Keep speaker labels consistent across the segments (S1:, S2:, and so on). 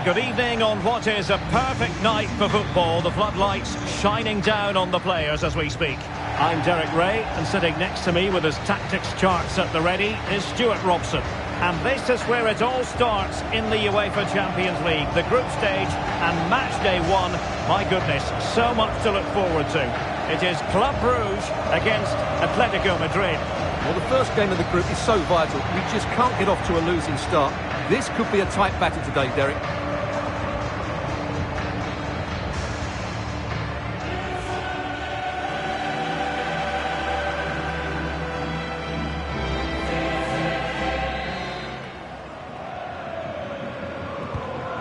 S1: Good evening on what is a perfect night for football. The floodlights shining down on the players as we speak. I'm Derek Ray, and sitting next to me with his tactics charts at the ready is Stuart Robson. And this is where it all starts in the UEFA Champions League. The group stage and match day one. My goodness, so much to look forward to. It is Club Brugge against Atletico Madrid.
S2: Well, the first game of the group is so vital. We just can't get off to a losing start. This could be a tight battle today, Derek.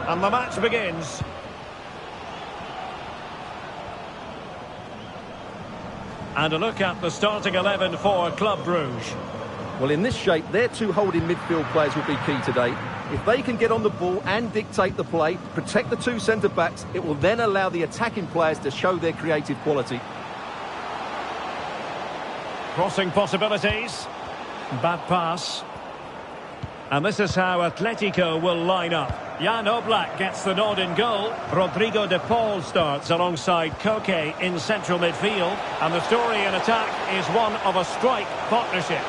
S1: And the match begins. And a look at the starting 11 for Club Brugge.
S2: Well, in this shape, their two holding midfield players will be key today. If they can get on the ball and dictate the play, protect the two centre-backs, it will then allow the attacking players to show their creative quality.
S1: Crossing possibilities. Bad pass. And this is how Atletico will line up. Jan Oblak gets the nod in goal. Rodrigo de Paul starts alongside Koke in central midfield. And the story in attack is one of a strike partnership.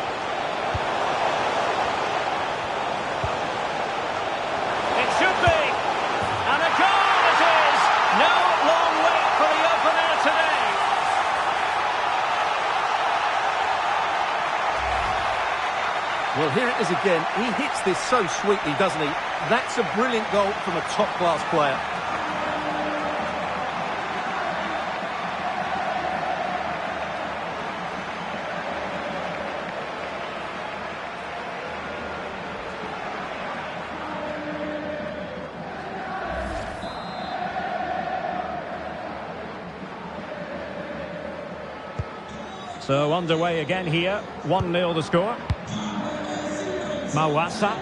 S1: It should be. And a goal it is. No long wait for the opener today.
S2: Well, here it is again. He hits this so sweetly, doesn't he? That's a brilliant goal from a top-class player.
S1: So underway again here. 1-0 the score. Mawasa.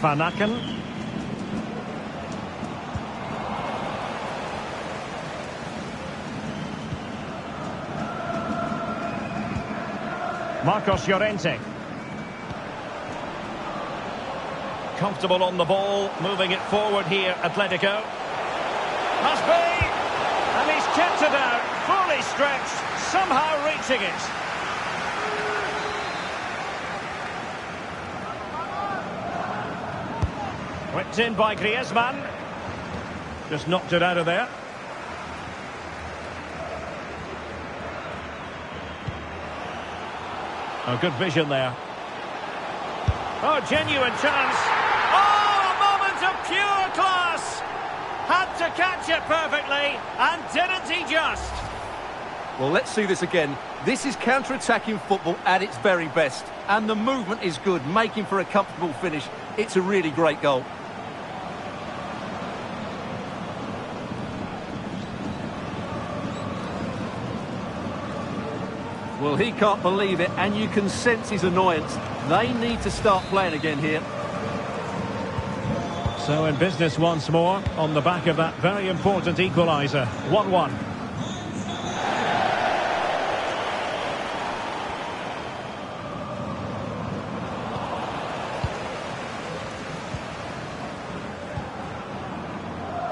S1: Van Aken. Marcos Llorente. Comfortable on the ball, moving it forward here, Atletico. Must be! And he's kept it out, fully stretched, somehow reaching it. Whipped in by Griezmann. Just knocked it out of there. Oh, good vision there. Oh, genuine chance. Oh, a moment of pure class. Had to catch it perfectly, and didn't he just?
S2: Well, let's see this again. This is counter-attacking football at its very best. And the movement is good, making for a comfortable finish. It's a really great goal. Well, he can't believe it, and you can sense his annoyance. They need to start playing again here.
S1: So in business once more, on the back of that very important equaliser. 1-1.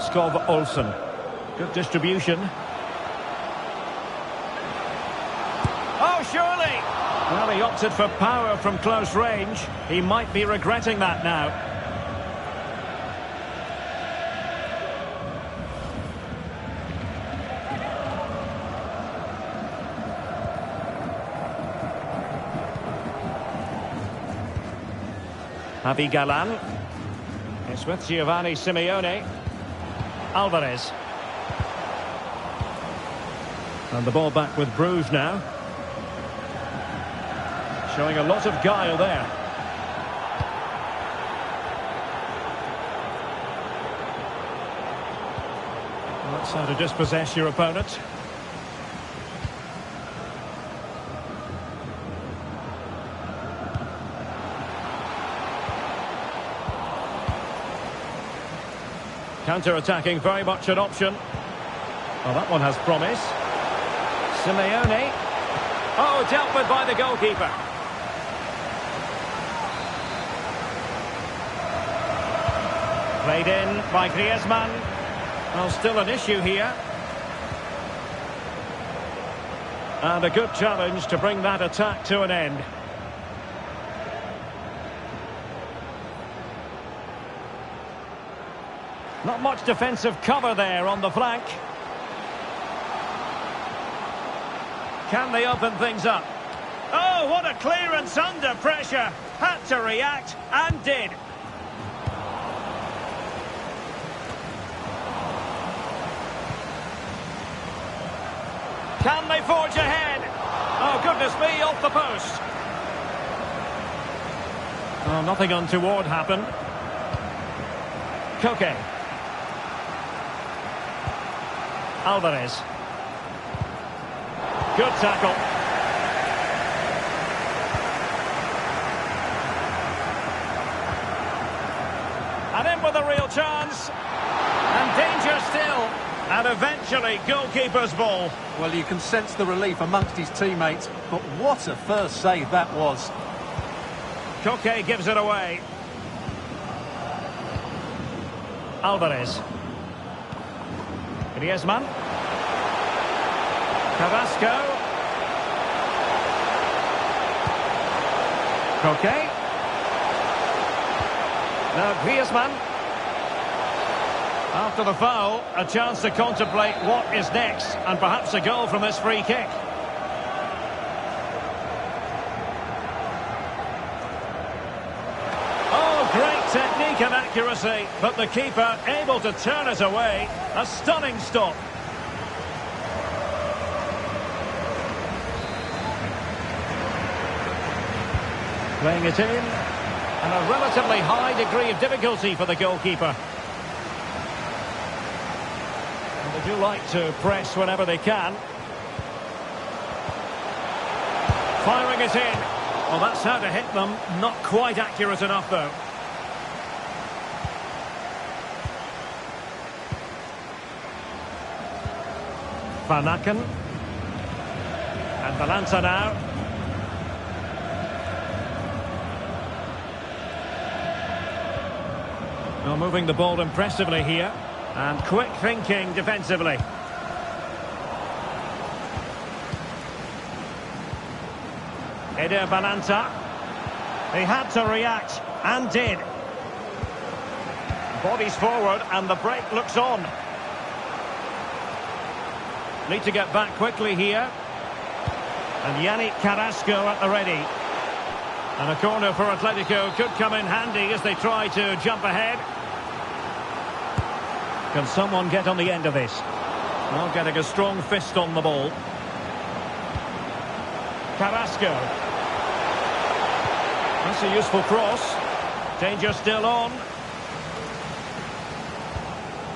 S1: Skov Olsen. Good distribution. Oh, surely! Well, he opted for power from close range. He might be regretting that now. Javi Galan. It's with Giovanni Simeone. Alvarez. And the ball back with Bruges now. Showing a lot of guile there. Well, that's how to dispossess your opponent. Counter-attacking, very much an option. Well, that one has promise. Simeone. Oh, dealt with by the goalkeeper. Played in by Griezmann. Well, still an issue here. And a good challenge to bring that attack to an end. Not much defensive cover there on the flank. Can they open things up? Oh, what a clearance under pressure. Had to react and did. Can they forge ahead? Oh, goodness me, off the post. Oh, nothing untoward happened. Koke. Alvarez. Good tackle. And in with a real chance. And danger still. And eventually, goalkeeper's ball.
S2: Well, you can sense the relief amongst his teammates, but what a first save that was.
S1: Koke gives it away. Alvarez. Griezmann. Carrasco. Koke. Now Griezmann. After the foul, a chance to contemplate what is next, and perhaps a goal from this free kick. Oh, great technique and accuracy, but the keeper able to turn it away. A stunning stop. Playing it in, and a relatively high degree of difficulty for the goalkeeper. They do like to press whenever they can. Firing it in. Well, that's how to hit them. Not quite accurate enough, though. Van Aken. And Valanta now. Well, moving the ball impressively here. And quick thinking defensively. Eder Balanta. He had to react and did. Bodies forward and the break looks on. Need to get back quickly here. And Yannick Carrasco at the ready. And a corner for Atletico could come in handy as they try to jump ahead. Can someone get on the end of this? Well, getting a strong fist on the ball. Carrasco. That's a useful cross. Danger still on.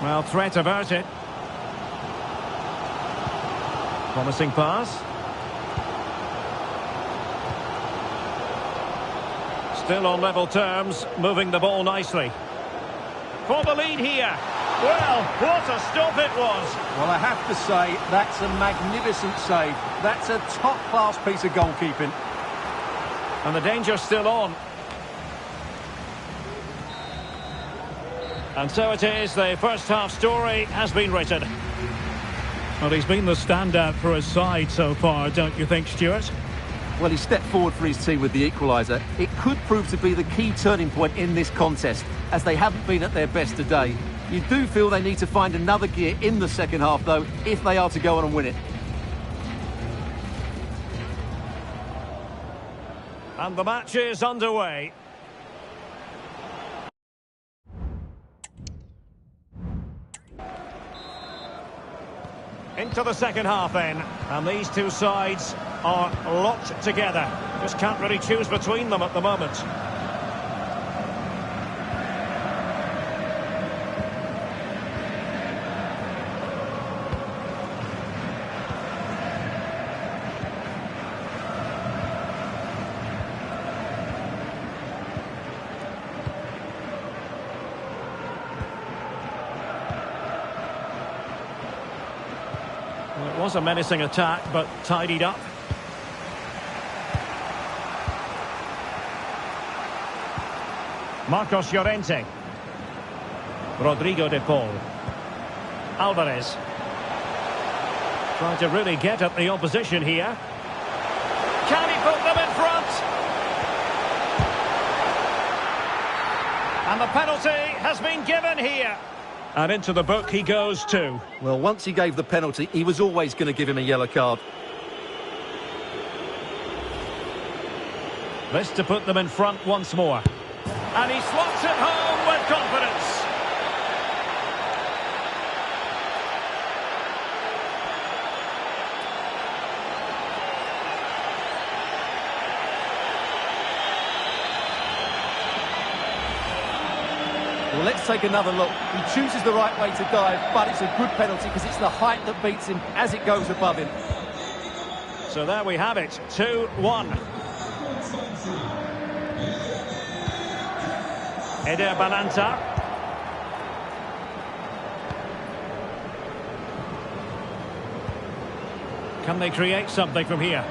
S1: Well, threat averted. Promising pass. Still on level terms, moving the ball nicely. For the lead here. Well, what a stop it was.
S2: Well, I have to say, that's a magnificent save. That's a top-class piece of goalkeeping.
S1: And the danger's still on. And so it is, the first half story has been written. Well, he's been the standout for his side so far, don't you think, Stuart?
S2: Well, he stepped forward for his team with the equaliser. It could prove to be the key turning point in this contest, as they haven't been at their best today. You do feel they need to find another gear in the second half, though, if they are to go on and win it.
S1: And the match is underway. Into the second half then, and these two sides are locked together. Just can't really choose between them at the moment. Well, it was a menacing attack, but tidied up. Marcos Llorente. Rodrigo de Paul. Alvarez. Trying to really get at the opposition here. Can he put them in front? And the penalty has been given here. And into the book he goes too.
S2: Well, once he gave the penalty, he was always going to give him a yellow card.
S1: This to put them in front once more. And he slots it home with confidence.
S2: Well, let's take another look. He chooses the right way to dive, but it's a good penalty because it's the height that beats him as it goes above him.
S1: So there we have it, 2-1. Eder Bananta. Can they create something from here?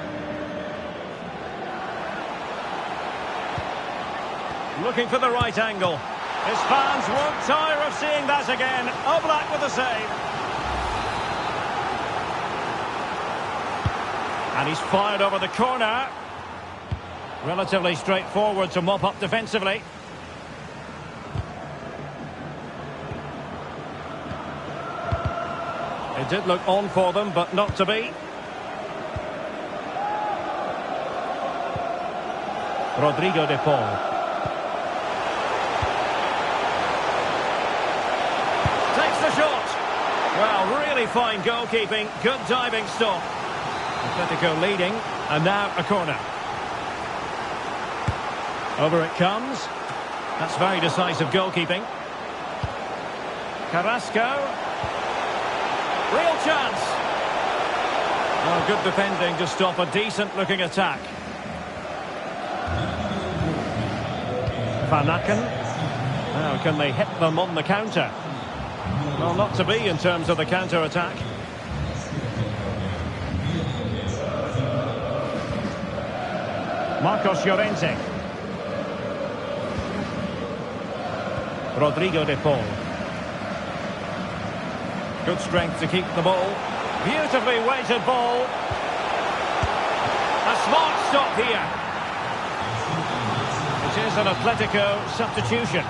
S1: Looking for the right angle. His fans won't tire of seeing that again. Oblak with the save. And he's fired over the corner. Relatively straightforward to mop up defensively. It did look on for them, but not to be. Rodrigo de Paul. Well, really fine goalkeeping, good diving stop. Atletico leading, and now a corner. Over it comes. That's very decisive goalkeeping. Carrasco. Real chance. Oh, good defending to stop a decent-looking attack. Van Aken. Now, can they hit them on the counter? Well, not to be in terms of the counter-attack. Marcos Llorente. Rodrigo de Paul. Good strength to keep the ball. Beautifully weighted ball. A smart stop here. It is an Atletico substitution.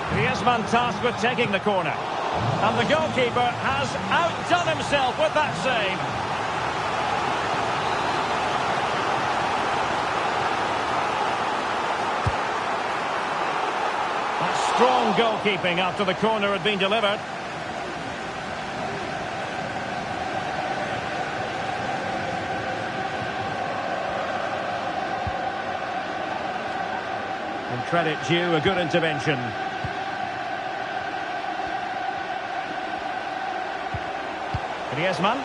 S1: Griezmann tasked with taking the corner. And the goalkeeper has outdone himself with that save. That's strong goalkeeping after the corner had been delivered. And credit due, a good intervention. Griezmann.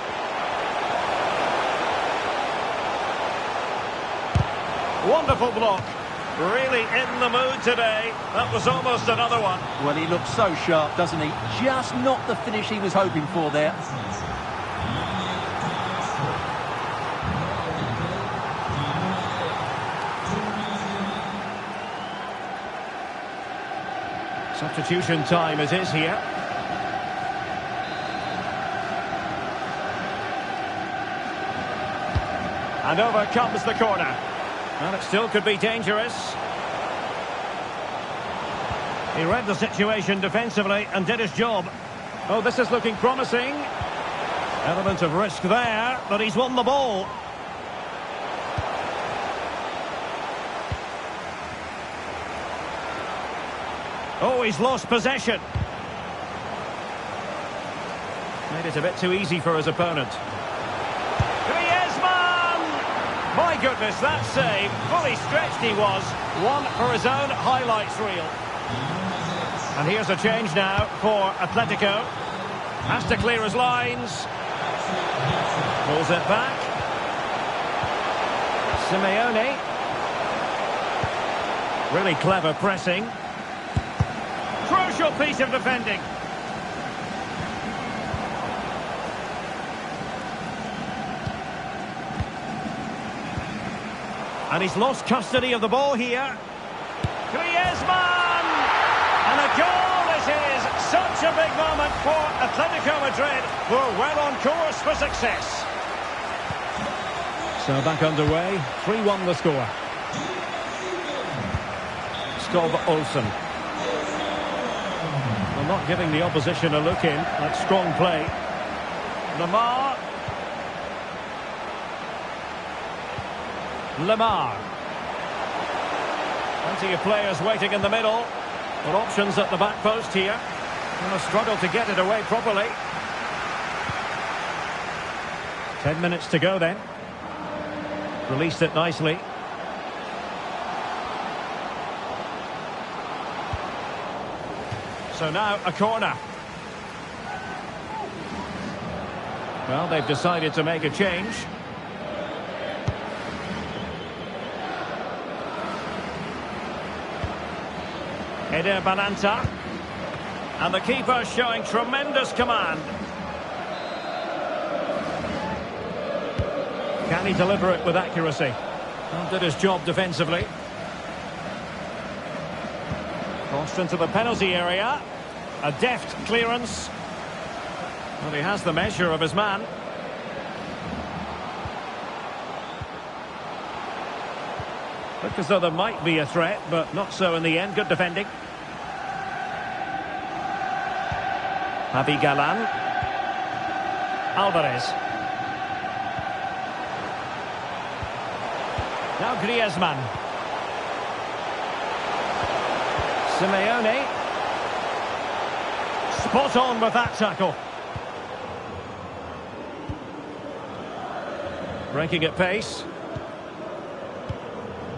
S1: Wonderful block. Really in the mood today. That was almost another one.
S2: Well, he looks so sharp, doesn't he? Just not the finish he was hoping for there.
S1: Substitution time it is here. And over comes the corner. Well, it still could be dangerous. He read the situation defensively and did his job. Oh, this is looking promising. Element of risk there, but he's won the ball. Oh, he's lost possession. Made it a bit too easy for his opponent. My goodness, that save, fully stretched he was, one for his own highlights reel. And here's a change now for Atletico. Has to clear his lines. Pulls it back. Simeone. Really clever pressing. Crucial piece of defending. And he's lost custody of the ball here. Griezmann! And a goal it is! Such a big moment for Atletico Madrid, who are well on course for success. So back underway, 3-1 the score. Skov Olsen. Well, not giving the opposition a look in. That's strong play. Lemar. Plenty of players waiting in the middle. But options at the back post here. Gonna struggle to get it away properly. 10 minutes to go then. Released it nicely. So now a corner. Well, they've decided to make a change. Eder Bananta. And the keeper showing tremendous command. Can he deliver it with accuracy? Well, did his job defensively. Crossed into the penalty area. A deft clearance. Well, he has the measure of his man. Looked as though there might be a threat, but not so in the end. Good defending. Javi Galan. Alvarez. Now Griezmann. Simeone. Spot on with that tackle. Breaking at pace.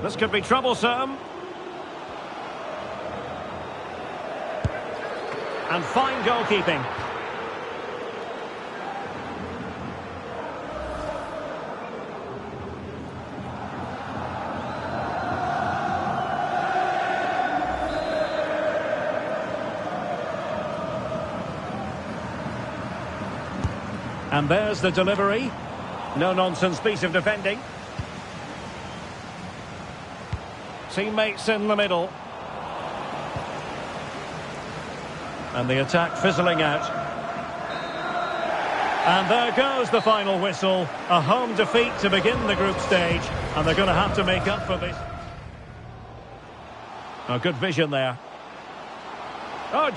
S1: This could be troublesome. And fine goalkeeping. And there's the delivery. No-nonsense piece of defending. Teammates in the middle. And the attack fizzling out. And there goes the final whistle. A home defeat to begin the group stage. And they're going to have to make up for this. Oh, good vision there. Oh.